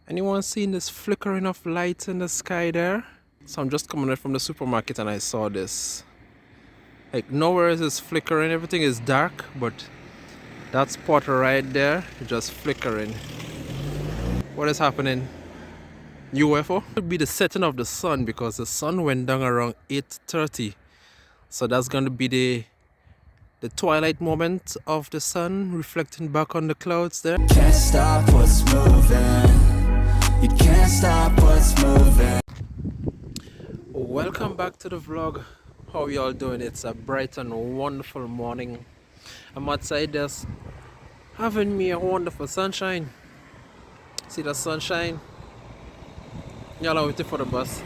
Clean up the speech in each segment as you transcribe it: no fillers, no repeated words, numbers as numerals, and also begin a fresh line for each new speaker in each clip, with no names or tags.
Anyone seen this flickering of light in the sky there? So I'm just coming out from the supermarket and I saw this. Like nowhere is this flickering, everything is dark, but that spot right there is just flickering. What is happening? UFO? It would be the setting of the sun because the sun went down around 8:30. So that's gonna be the twilight moment of the sun reflecting back on the clouds there.
Can't stop what's moving. You can't stop what's moving.
Welcome back to the vlog. How y'all doing? It's a bright and wonderful morning. I'm outside just having me a wonderful sunshine. See the sunshine? Y'all are waiting for the bus.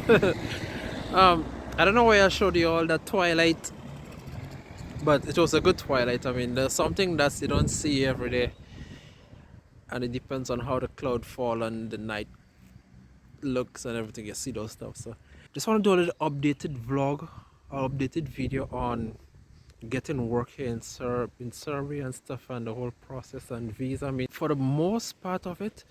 I don't know why I showed you all that twilight, but it was a good twilight. I mean, there's something that you don't see every day, and it depends on how the cloud fall and the night looks and everything. You see those stuff. So just want to do a little updated vlog or updated video on getting work here in Serbia and stuff, and the whole process and visa. I mean, for the most part of it,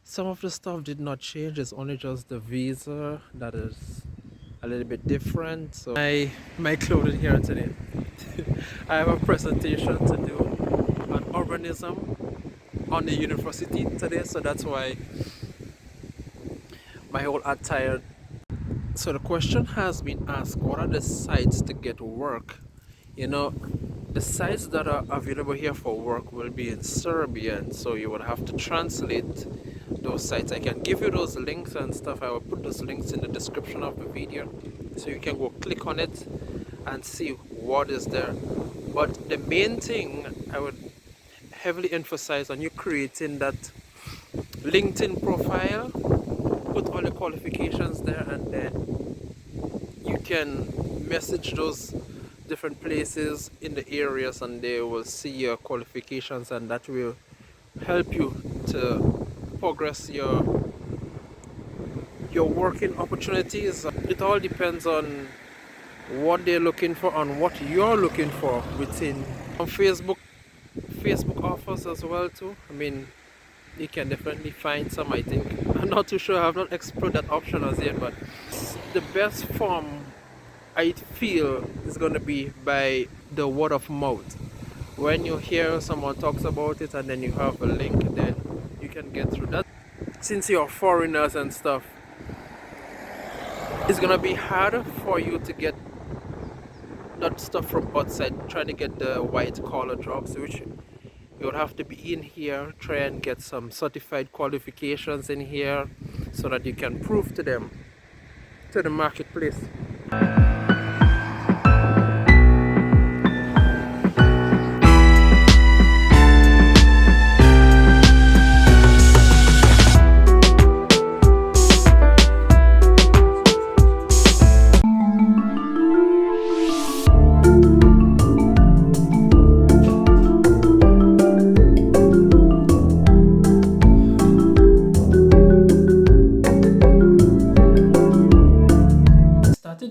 some of the stuff did not change. It's only just the visa that is a little bit different. So my clothing here today. I have a presentation to do on urbanism on the university today, so that's why my whole attire. So the question has been asked, what are the sites to get work? You know, the sites that are available here for work will be in Serbian, so you would have to translate those sites. I can give you those links and stuff. I will put those links in the description of the video, so you can go click on it and see what is there. But the main thing I would heavily emphasize on you creating that LinkedIn profile, put all the qualifications there, and then you can message those different places in the areas and they will see your qualifications, and that will help you to progress your working opportunities. It all depends on what they're looking for and what you're looking for within. On Facebook offers as well too. I mean, you can definitely find some. I think I'm not too sure, I have not explored that option as yet, but the best form I feel is going to be by the word of mouth. When you hear someone talks about it and then you have a link, then you can get through that. Since you're foreigners and stuff, it's gonna be harder for you to get that stuff from outside, trying to get the white collar jobs, which you would have to be in here, try and get some certified qualifications in here so that you can prove to them, to the marketplace.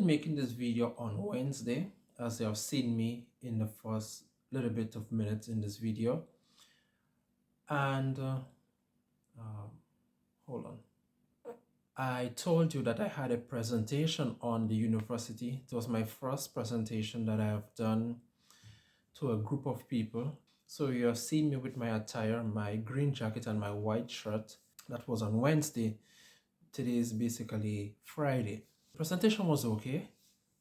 Making this video on Wednesday, as you have seen me in the first little bit of minutes in this video, and hold on, I told you that I had a presentation on the university. It was my first presentation that I have done to a group of people. So you have seen me with my attire, my green jacket and my white shirt. That was on Wednesday. Today is basically Friday. Presentation was okay.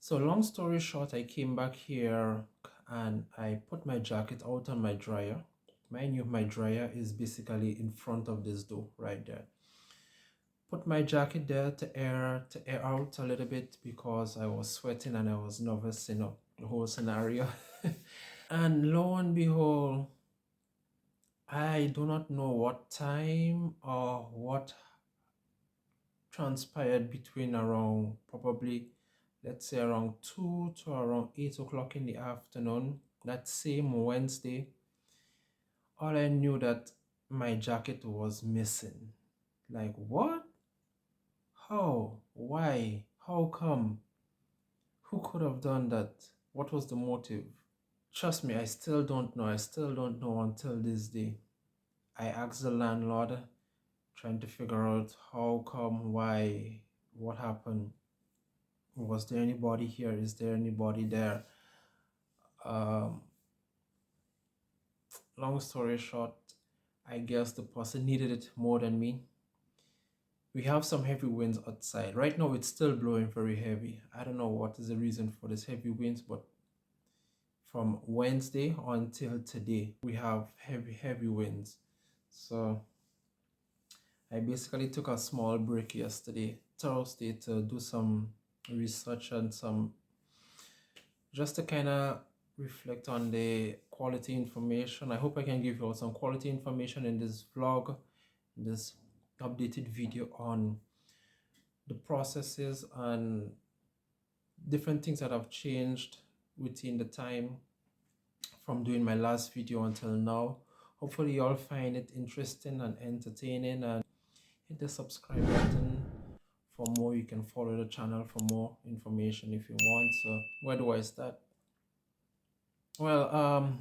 So long story short, I came back here and I put my jacket out on my dryer. Mind you, my dryer is basically in front of this door right there. Put my jacket there to air out a little bit because I was sweating and I was nervous, you know, the whole scenario. And lo and behold, I do not know what time or what transpired between around probably, let's say, around 2 to around 8 o'clock in the afternoon that same Wednesday. All I knew that my jacket was missing. Like, what? How? Why? How come? Who could have done that? What was the motive? Trust me, I still don't know. I still don't know until this day. I asked the landlord trying to figure out how come, why, what happened. Was there anybody here? Is there anybody there? Um, Long story short, I guess the person needed it more than me. We have some heavy winds outside. Right now, it's still blowing very heavy. I don't know what is the reason for this heavy winds, but from Wednesday until today, we have heavy winds. So I basically took a small break yesterday, Thursday, to do some research and some just to kind of reflect on the quality information. I hope I can give you all some quality information in this vlog, this updated video on the processes and different things that have changed within the time from doing my last video until now. Hopefully you all find it interesting and entertaining, and hit the subscribe button for more. You can follow the channel for more information if you want. So where do I start? Well,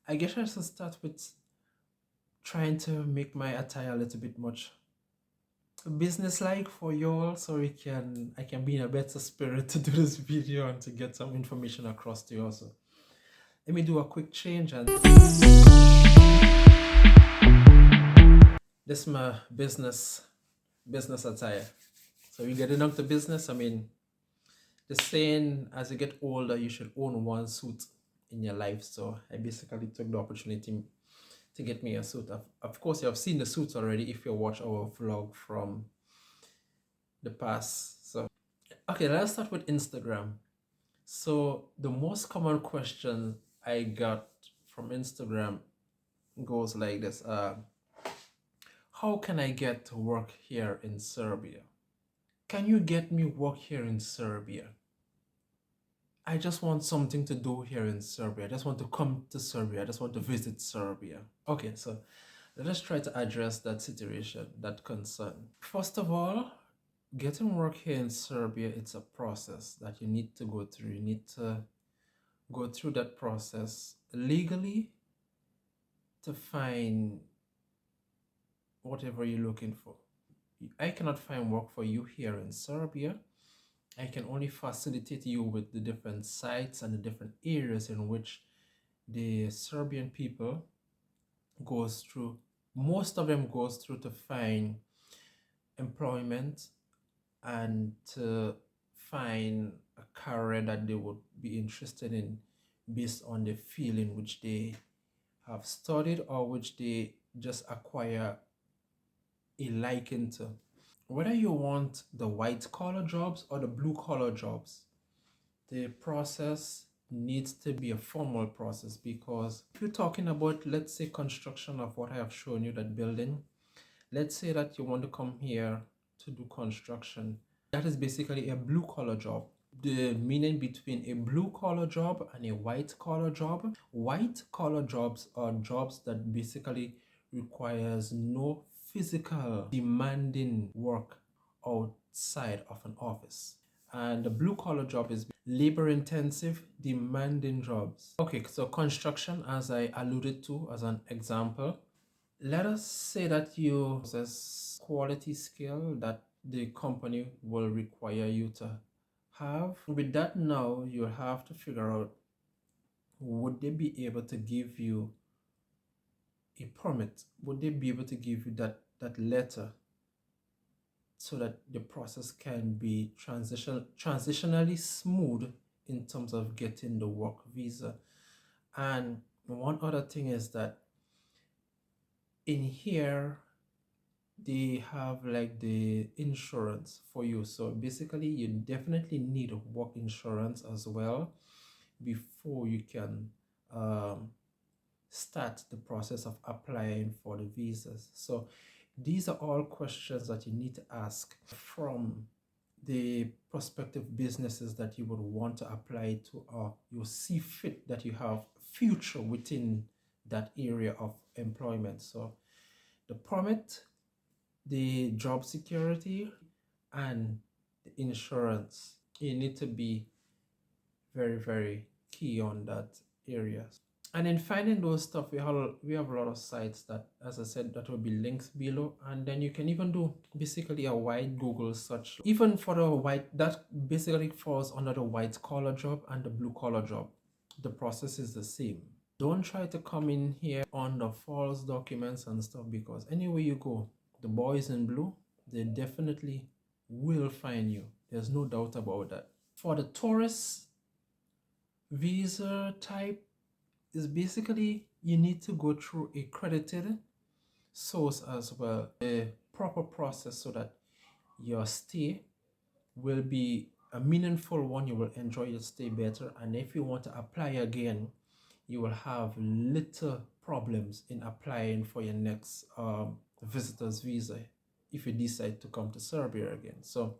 I guess I should start with trying to make my attire a little bit much business-like for y'all, so I can be in a better spirit to do this video and to get some information across to you also. Let me do a quick change, and this is my business attire. So you getting on to business. I mean, the saying, as you get older, you should own one suit in your life. So I basically took the opportunity to get me a suit. Of course, you have seen the suits already if you watch our vlog from the past. So, okay, let's start with Instagram. So the most common question I got from Instagram goes like this. How can I get work here in Serbia? Can you get me work here in Serbia? I just want something to do here in Serbia. I just want to come to Serbia. I just want to visit Serbia. Okay, so let us try to address that situation, that concern. First of all, getting work here in Serbia, it's a process that you need to go through. You need to go through that process legally to find whatever you're looking for. I cannot find work for you here in Serbia. I can only facilitate you with the different sites and the different areas in which the Serbian people goes through. Most of them goes through to find employment and to find a career that they would be interested in based on the field in which they have studied or which they just acquire a liking to. Whether you want the white collar jobs or the blue collar jobs, the process needs to be a formal process, because if you're talking about, let's say, construction of what I have shown you, that building, let's say that you want to come here to do construction, that is basically a blue collar job. The meaning between a blue collar job and a white collar job: white collar jobs are jobs that basically requires no physical demanding work outside of an office, and the blue collar job is labor intensive, demanding jobs. Okay, so construction, as I alluded to as an example, let us say that you possess quality skill that the company will require you to have. With that, now you have to figure out, would they be able to give you a permit? Would they be able to give you that letter so that the process can be transitionally smooth in terms of getting the work visa? And one other thing is that in here they have like the insurance for you. So basically you definitely need work insurance as well before you can start the process of applying for the visas. So these are all questions that you need to ask from the prospective businesses that you would want to apply to, or you see fit that you have future within that area of employment. So the permit, the job security, and the insurance, you need to be very, very key on that area. And in finding those stuff, we have a lot of sites that, as I said, that will be links below, and then you can even do basically a wide Google search. Even for the white, that basically falls under the white collar job and the blue collar job. The process is the same. Don't try to come in here on the false documents and stuff, because anywhere you go, the boys in blue, they definitely will find you. There's no doubt about that. For the tourist visa type, is basically you need to go through a credited source as well, a proper process, so that your stay will be a meaningful one. You will enjoy your stay better, and if you want to apply again, you will have little problems in applying for your next visitor's visa if you decide to come to Serbia again. So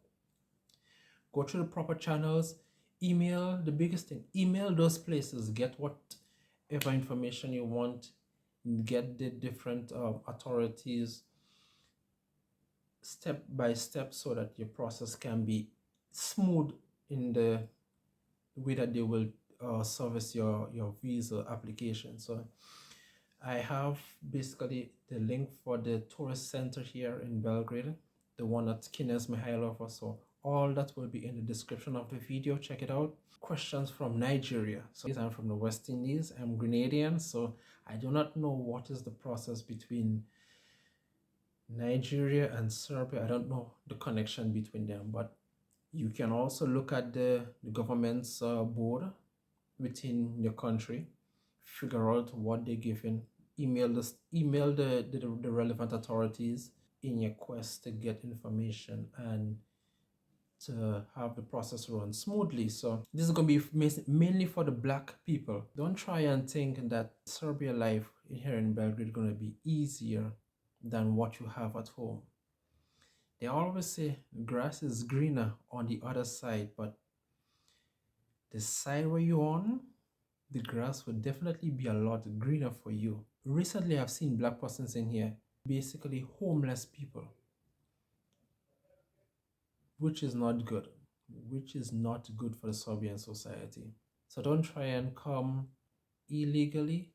go through the proper channels. Email, the biggest thing, email those places, get whatever information you want, get the different authorities step by step, so that your process can be smooth in the way that they will service your visa application. So I have basically the link for the tourist center here in Belgrade, the one at Kines Mihailova. So all that will be in the description of the video. Check it out. Questions from Nigeria. So I'm from the West Indies. I'm Grenadian, so I do not know what is the process between Nigeria and Serbia. I don't know the connection between them, but you can also look at the government's board within your country, figure out what they're giving, email the relevant authorities in your quest to get information and to have the process run smoothly. So this is going to be mainly for the black people. Don't try and think that Serbia life here in Belgrade is going to be easier than what you have at home. They always say grass is greener on the other side, but the side where you're on, the grass will definitely be a lot greener for you. Recently, I've seen black persons in here, basically homeless people, which is not good, which is not good for the Serbian society. So don't try and come illegally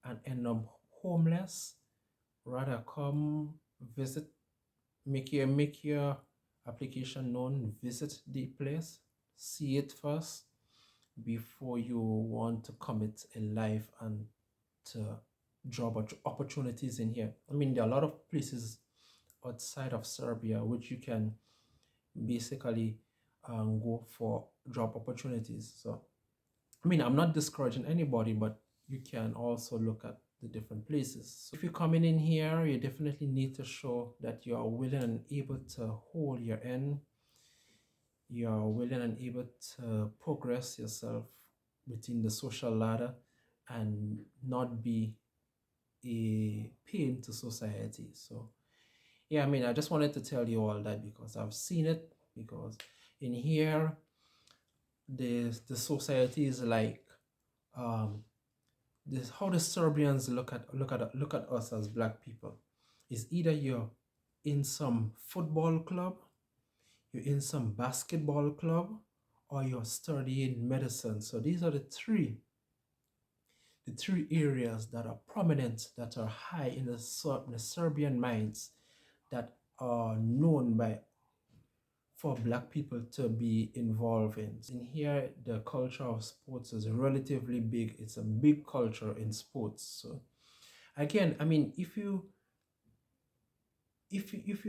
and end up homeless. Rather come visit, make your application known, visit the place, see it first before you want to commit a life and to job opportunities in here. I mean, there are a lot of places outside of Serbia which you can basically go for job opportunities. So, I mean, I'm not discouraging anybody, but you can also look at the different places. So if you're coming in here, you definitely need to show that you are willing and able to hold your end. You are willing and able to progress yourself within the social ladder and not be a pain to society. So yeah, I mean, I just wanted to tell you all that because I've seen it, because in here the society is like this, how the Serbians look at us as black people is either you're in some football club, you're in some basketball club, or you're studying medicine. So these are the three areas that are prominent, that are high in the Serbian minds, that are known by for black people to be involved in. In here, the culture of sports is relatively big. It's a big culture in sports. So again, I mean, if you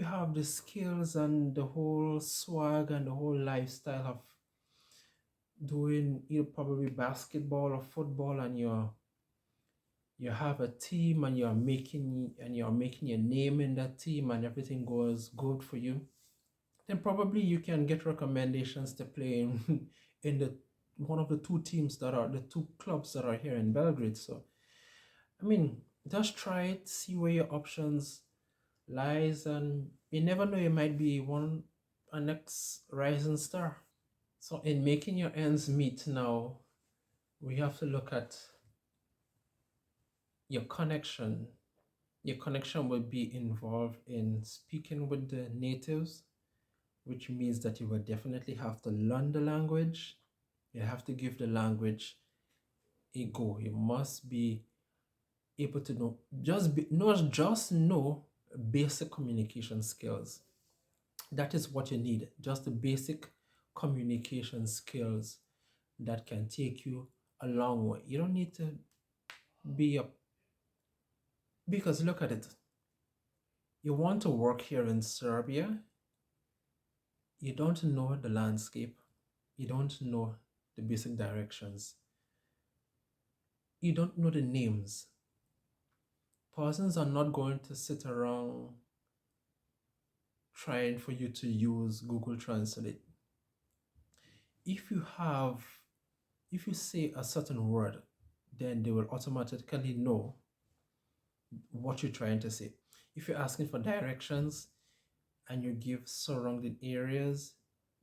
have the skills and the whole swag and the whole lifestyle of doing probably basketball or football, and you have a team and you're making your name in that team and everything goes good for you, then probably you can get recommendations to play in, in the one of the two teams that are the two clubs that are here in Belgrade. So I mean, just try it, see where your options lies, and you never know, you might be a next rising star. So in making your ends meet now, we have to look at your connection. Your connection will be involved in speaking with the natives, which means that you will definitely have to learn the language. You have to give the language go. You must be able to know not just know basic communication skills. That is what you need, just the basic communication skills that can take you a long way. You don't need to be a, because look at it. You want to work here in Serbia, you don't know the landscape, you don't know the basic directions, you don't know the names. Persons are not going to sit around trying for you to use Google Translate. If you say a certain word, then they will automatically know what you're trying to say. If you're asking for directions and you give surrounding areas,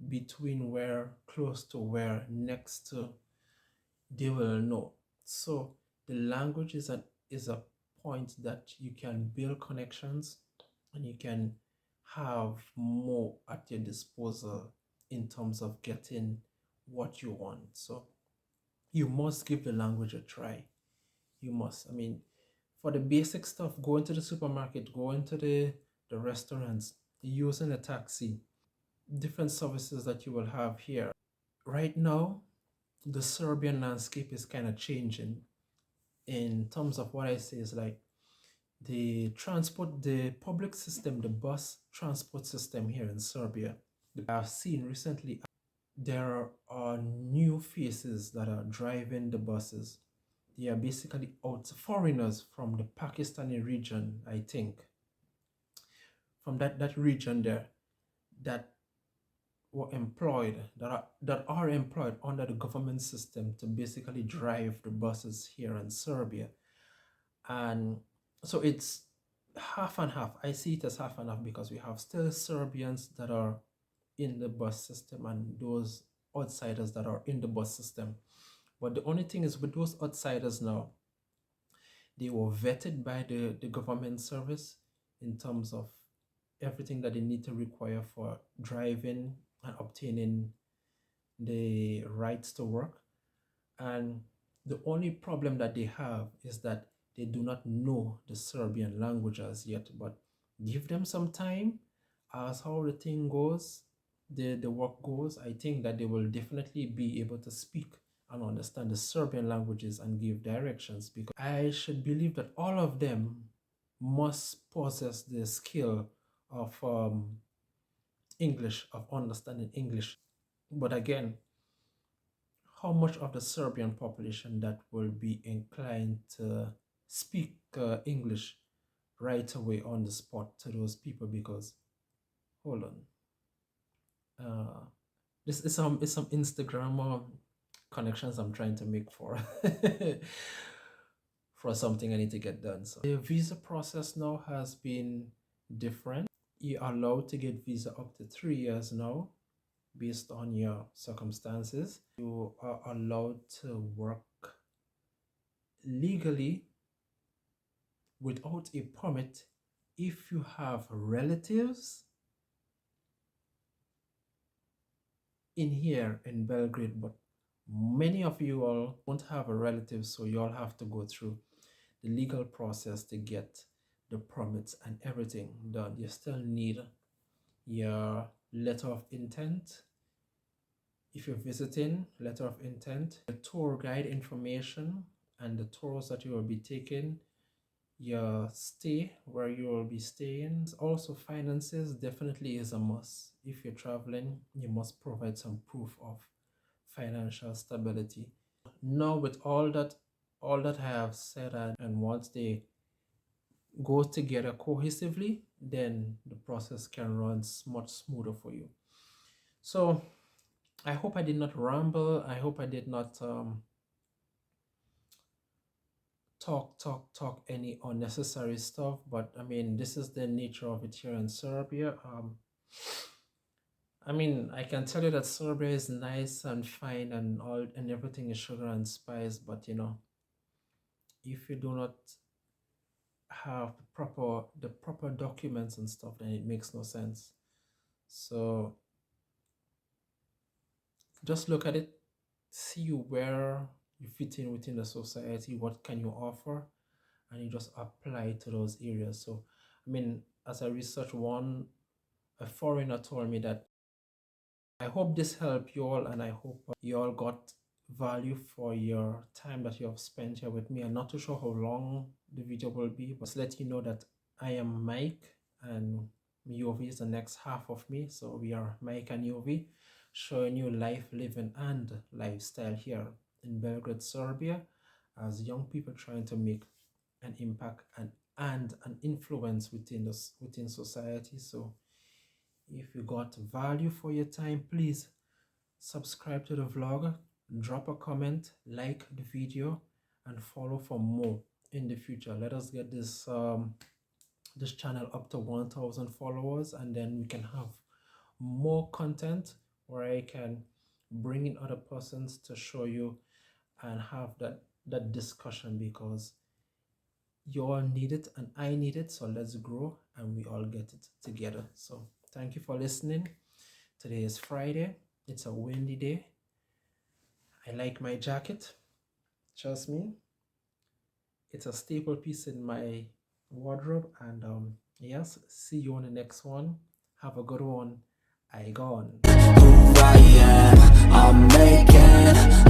between where, close to where, next to, they will know. So the language is a point that you can build connections and you can have more at your disposal in terms of getting what you want. So you must give the language a try. You must. I mean, for the basic stuff, go into the supermarket, go into the restaurants, using a taxi, different services that you will have here. Right now, the Serbian landscape is kind of changing in terms of what I say is like the public system, the bus transport system here in Serbia. I've seen recently there are new faces that are driving the buses. They are basically out foreigners from the Pakistani region, I think. From that region there that were employed, that are employed under the government system to basically drive the buses here in Serbia. And so it's half and half. I see it as half and half because we have still Serbians that are in the bus system and those outsiders that are in the bus system. But the only thing is with those outsiders now, they were vetted by the government service in terms of everything that they need to require for driving and obtaining the rights to work. And the only problem that they have is that they do not know the Serbian language as yet, but give them some time as how the thing goes, the work goes. I think that they will definitely be able to speak and understand the Serbian languages and give directions, because I should believe that all of them must possess the skill of English, of understanding English. But again, how much of the Serbian population that will be inclined to speak English right away on the spot to those people? Because hold on, this is some Instagram connections I'm trying to make for for something I need to get done. So the visa process now has been different. You're allowed to get visa up to 3 years now based on your circumstances. You are allowed to work legally without a permit if you have relatives in here in Belgrade, but many of you all don't have a relative, so you all have to go through the legal process to get the permits and everything done. You still need your letter of intent. If you're visiting, letter of intent, the tour guide information and the tours that you will be taking, your stay, where you will be staying. Also, finances definitely is a must. If you're traveling, you must provide some proof of financial stability. Now, with all that I have said, and once they go together cohesively, then the process can run much smoother for you. So I hope I did not ramble. I hope I did not talk any unnecessary stuff. But I mean, this is the nature of it here in Serbia. I mean, I can tell you that Serbia is nice and fine and all, and everything is sugar and spice. But you know, if you do not have the proper documents and stuff, then it makes no sense. So just look at it, see where you fit in within the society, what can you offer, and you just apply to those areas. So I mean, as I researched, a foreigner told me that I hope this helped you all, and I hope you all got value for your time that you have spent here with me. I'm not too sure how long the video will be, but just let you know that I am Mike, and UV is the next half of me. So we are Mike and UV, showing you life, living, and lifestyle here in Belgrade, Serbia, as young people trying to make an impact and an influence within society. So if you got value for your time, please subscribe to the vlog, drop a comment, like the video, and follow for more in the future. Let us get this channel up to 1,000 followers, and then we can have more content where I can bring in other persons to show you and have that discussion, because you all need it and I need it. So let's grow and we all get it together. So thank you for listening. Today is Friday. It's a windy day. I like my jacket. Trust me. It's a staple piece in my wardrobe. And yes, see you on the next one. Have a good one. I gone.
Who I am, I'm making